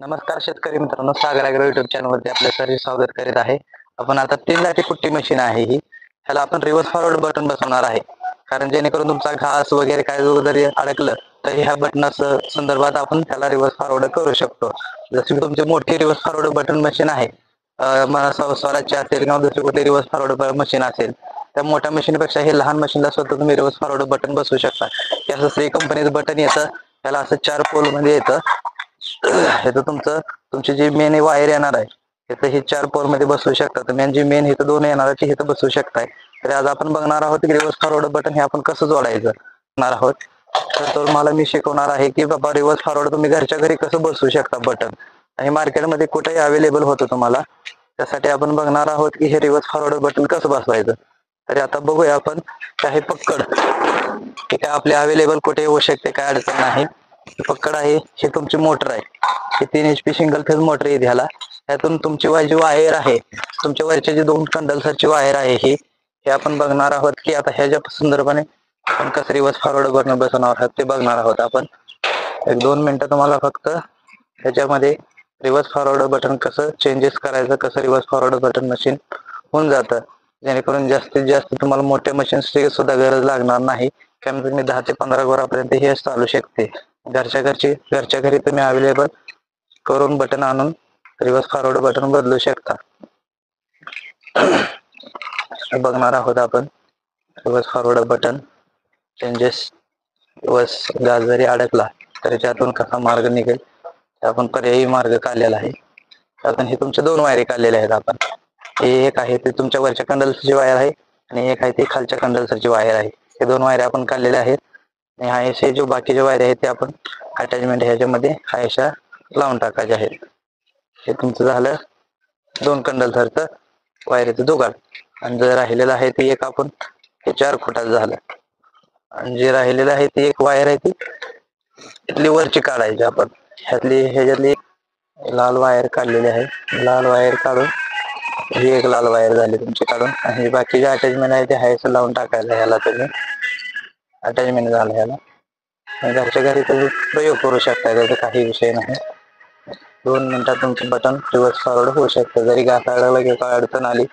नमस्कार शेतकरी मित्रांनो, सागर ॲग्रो युट्यूब चॅनलवरती आपले सर्व स्वागत करीत आहे. आपण आता 3 लाठी कुट्टी मशीन आहे ही. ह्याला आपण रिव्हर्स फॉरवर्ड बटन बसवणार आहे. कारण जेणेकरून तुमचा घास वगैरे काय जरी अडकलं तर ह्या बटना संदर्भात आपण त्याला रिव्हर्स फॉरवर्ड करू शकतो. जसे की तुमची मोठी रिव्हर्स फॉरवर्ड बटन मशीन आहे, स्वराजची असेल किंवा दुसरी कुठली रिव्हर्स फॉरवर्ड मशीन असेल, त्या मोठ्या मशीनपेक्षा हे लहान मशीनला स्वतः तुम्ही रिव्हर्स फॉरवर्ड बटन बसवू शकता. हे असं श्री कंपनीचं बटन येतं. त्याला असं 4 पोल मध्ये येतं. हे तर तुमची जी मेन वायर येणार आहे हे हे 4 पोल मध्ये बसवू शकता तुम्ही, आणि जी मेन हे 2 येणार आहे हे बसवू शकताय. तर आज आपण बघणार आहोत की रिव्हर्स फॉरवर्ड बटन हे आपण कसं जोडायचं बघणार आहोत. तर मला मी शिकवणार आहे की बाबा रिव्हर्स फॉरवर्ड तुम्ही घरच्या घरी कसं बसवू शकता बटन, आणि मार्केटमध्ये कुठेही अवेलेबल होतं तुम्हाला. त्यासाठी आपण बघणार आहोत की हे रिव्हर्स फॉरवर्ड बटन कसं बसवायचं. तरी आता बघूया आपण. काही पक्कड हे काय आपले अवेलेबल कुठे होऊ शकते, काय अडचण नाही. पक्कड आहे, हे तुमची मोटर आहे, हे 3 HP सिंगल फेज मोटर आहे. ह्याला त्यातून तुमची जी वायर आहे, तुमच्या वरचे जे 2 कंडल्सरची वायर आहे हे आपण बघणार आहोत की आता ह्याच्या संदर्भाने आपण कसं रिव्हर्स फॉरवर्ड बटन बसवणार आहोत ते बघणार आहोत आपण. 1-2 मिनिटं तुम्हाला फक्त ह्याच्यामध्ये रिव्हर्स फॉरवर्ड बटन कसं चेंजेस करायचं, कसं रिव्हर्स फॉरवर्ड बटन मशीन होऊन जातं, जेणेकरून जास्तीत जास्त तुम्हाला मोठ्या मशीन्सची सुद्धा गरज लागणार नाही. कमीत कमी 10 ते 15 घरापर्यंत हे चालू शकते. घरच्या घरी तुम्ही अवेलेबल करून बटन आणून रिव्हर्स फॉरवर्ड बटन बदलू शकता. बघणार आहोत आपण रिव्हर्स फॉरवर्ड बटन चेंजेस. घास जरी अडकला तरी त्यातून कसा मार्ग निघेल, आपण पर्यायी मार्ग काढलेला आहे. त्यातून हे तुमच्या 2 वायरी काढलेल्या आहेत आपण. हे एक आहे ते तुमच्या वरच्या कंडल्सरची वायर आहे, आणि एक आहे ती खालच्या कंडल्सरची वायर आहे. हे 2 वायरी आपण काढलेल्या आहेत. आणि हा जो बाकीचे वायर आहेत ते आपण अटॅचमेंट ह्याच्यामध्ये हायशा लावून टाकायचे आहेत. हे तुमचं झालं 2 कंडल्सरचं वायरीचं जुगाड. आणि जर राहिलेलं आहे ते एक आपण हे 4 फुटाचं झालं. आणि जे राहिलेलं आहे ती एक वायर आहे ती इथली वरची काढायची आपण. ह्याच्यातली लाल वायर काढलेली आहे. लाल वायर काढून ही एक लाल वायर झाली तुमची काढून, आणि बाकी जे अटॅचमेंट आहे ते हायसं लावून टाकायला ह्याला तुम्ही. अटॅचमेंट झालं ह्याला. घरच्या घरी तुम्ही प्रयोग करू शकता, त्याचा काही विषय नाही. 2 मिनिटात तुमचं बटन रिव्हर्स फॉरवर्ड होऊ शकतं. जरी घास अडकला किंवा अडचण आली,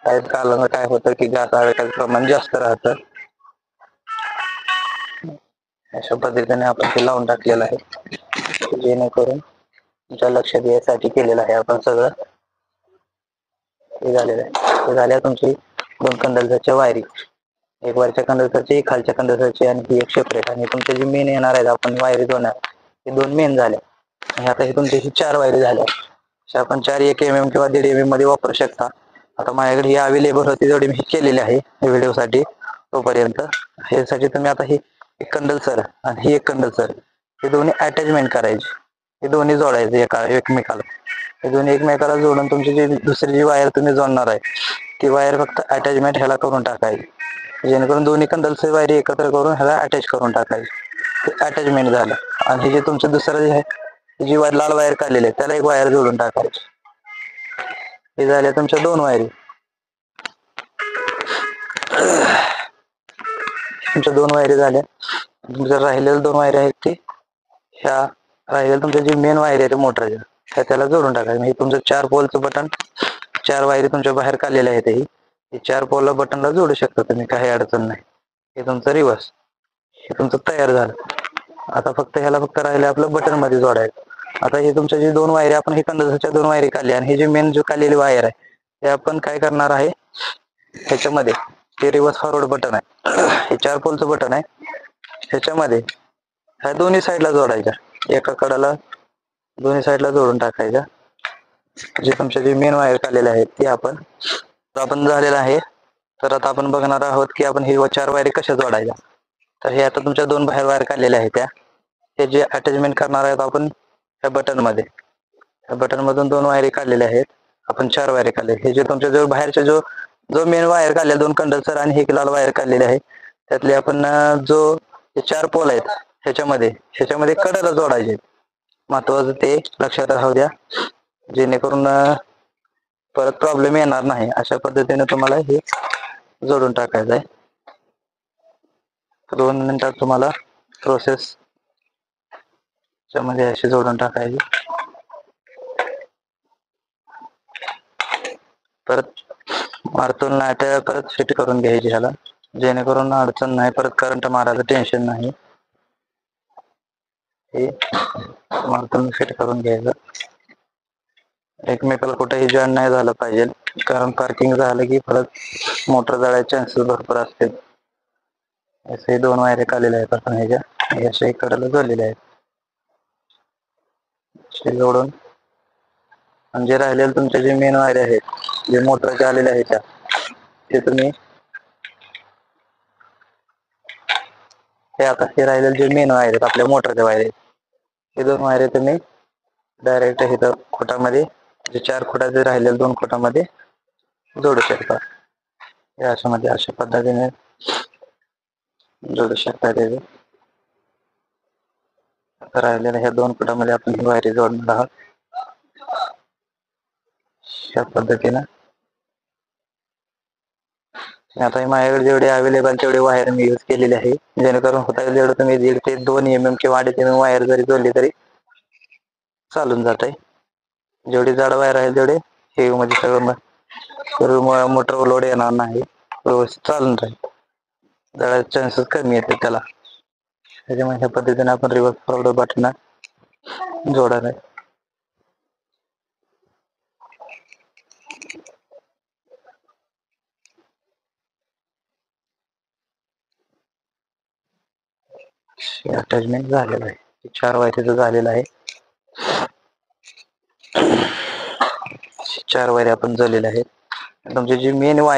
काय कालानं काय होतं की घास अडकायचं प्रमाण जास्त राहतं. अशा पद्धतीने आपण ते लावून टाकलेलं आहे, जेणेकरून तुमच्या लक्षात यासाठी केलेलं आहे आपण सगळं. हे झालेलं आहे. हे झाल्या तुमची 2 कंडल्सरच्या वायरी, एक वरच्या कंडल्सरची, एक खालच्या कंडल्सरची, आणि ही एक सेपरेट. आणि तुमचे जे मेन येणार आहेत आपण वायरी जोडणार, हे 2 मेन झाल्या. आणि आता हे तुमची 4 वायरी झाल्या. आपण 4 1 mm किंवा 1.5 mm मध्ये वापरू शकता. आता माझ्याकडे ही अवेलेबल होती तेवढी मी केलेली आहे व्हिडिओसाठी. तोपर्यंत ह्यासाठी तुम्ही आता ही एक कंडल्सर आणि ही एक कंडल्सर, हे दोन्ही अटॅचमेंट करायचे. हे दोन्ही जोडायचे एकमेकाला. हे दोन्ही एकमेकाला जोडून तुमची जी दुसरी जी वायर तुम्ही जोडणार आहे ती वायर फक्त अटॅचमेंट ह्याला करून टाकायची, जेणेकरून दोन्ही कंडल्सर वायरी एकत्र करून ह्याला अटॅच करून टाकायची. ते अटॅचमेंट झालं. आणि हे जे तुमचं दुसरं जे आहे जी लाल वायर काढलेली आहे त्याला एक वायर जोडून टाकायची. हे झाल्या तुमच्या 2 वायरी. तुमच्या 2 वायरी झाल्या. तुमच्या राहिलेल्या 2 वायरी आहेत ते ह्या राहिलेल्या तुमच्या जी मेन वायर आहे मोटरच्या त्याला जोडून टाकायचं. हे तुमचं 4 पोलचं बटन, 4 वायरी तुमच्या बाहेर काढलेल्या आहेत. ही 4 पोल बटनला जोडू शकता तुम्ही, काही अडचण नाही. हे तुमचं रिव्हर्स, हे तुमचं तयार झालं. आता फक्त ह्याला राहिलं आपलं बटन मध्ये जोडायचं. आता हे तुमच्या जे 2 वायरी आपण हे कंडक्टरच्या 2 वायरी काढली, आणि हे जे मेन जो काढलेली वायर आहे ते आपण काय करणार आहे, ह्याच्यामध्ये हे रिव्हर्स फॉरवर्ड बटन आहे, हे 4 पोलचं बटन आहे, ह्याच्यामध्ये ह्या दोन्ही साईडला जोडायच्या. एका कडाला दोन्ही साईडला जोडून टाकायच्या. जे तुमच्या जे मेन वायर काढलेले आहेत ते आपण झालेलं आहे. तर आता आपण बघणार आहोत की आपण हे 4 वायरी कशा जोडायच्या. तर हे आता तुमच्या 2 बाहेर वायर काढलेल्या आहेत हे जे अटॅचमेंट करणार आहेत आपण ह्या बटन मध्ये. ह्या बटन मधून 2 वायरी काढलेल्या आहेत आपण, 4 वायरी काढले. हे जे तुमच्या जो बाहेरच्या जो मेन वायर काढले 2 कंडक्टर आणि एक लाल वायर काढलेले आहे त्यातले आपण जो 4 पोल आहेत ह्याच्यामध्ये कडेला जोडायचे. महत्वाचं ते लक्षात राहू द्या, जेणेकरून परत प्रॉब्लेम येणार नाही. अशा पद्धतीने तुम्हाला हे जोडून टाकायचं आहे. 2 मिनिटात तुम्हाला प्रोसेस मध्ये अशी जोडून टाकायची. परत मारतून नाट परत फिट करून घ्यायची ह्याला, जेणेकरून अडचण नाही, परत करंट मारायचं टेन्शन नाही. हे मारतून फिट करून घ्यायचं. एकमेकाला कुठेही जॉईन नाही झालं पाहिजे, कारण पार्किंग झालं की परत मोटर जळायचे चान्सेस भरपूर असते. असे 2 वायरे काढलेले आहेत आपण ह्याच्या, अशा कडेला जोडलेले आहेत जोडून. आणि जे राहिलेले तुमचे जे मेन वायरे आहेत, जे मोटरचे आलेले आहेत ते तुम्ही हे राहिलेले जे मेन वायर आहेत आपल्या मोटरच्या वायरे, हे 2 वायरे तुम्ही डायरेक्ट इथं खोटामध्ये, जे 4 खोटाचे राहिलेले 2 खोटामध्ये जोडू शकता. या अशा पद्धतीने जोडू शकता. त्याचे राहिलेल्या ह्या 2 फुटामध्ये आपण ही वायरी जोडणार आहोत. अशा पद्धतीनं आता माझ्याकडे जेवढे अवेलेबल तेवढे वायर मी यूज केलेले आहे, जेणेकरून होता येईल जेवढं तुम्ही 1.5 ते 2 mm किंवा 2.5 mm वायर जरी जोडली तरी चालून जात आहे. जेवढी जाड वायर आहे तेवढे हे म्हणजे सर्व मोटर लोड येणार नाही, व्यवस्थित चालून राहील, जळायचे चान्सेस कमी येते त्याला. त्याच्यामुळे ह्या पद्धतीने आपण रिव्हर्स फॉरवर्ड बटन जोडायला आहे. अटॅचमेंट झालेलं आहे, 4 वायरीचं झालेलं आहे. 4 वायरी आपण जोडलेल्या आहेत. तुमची जी मेन वायर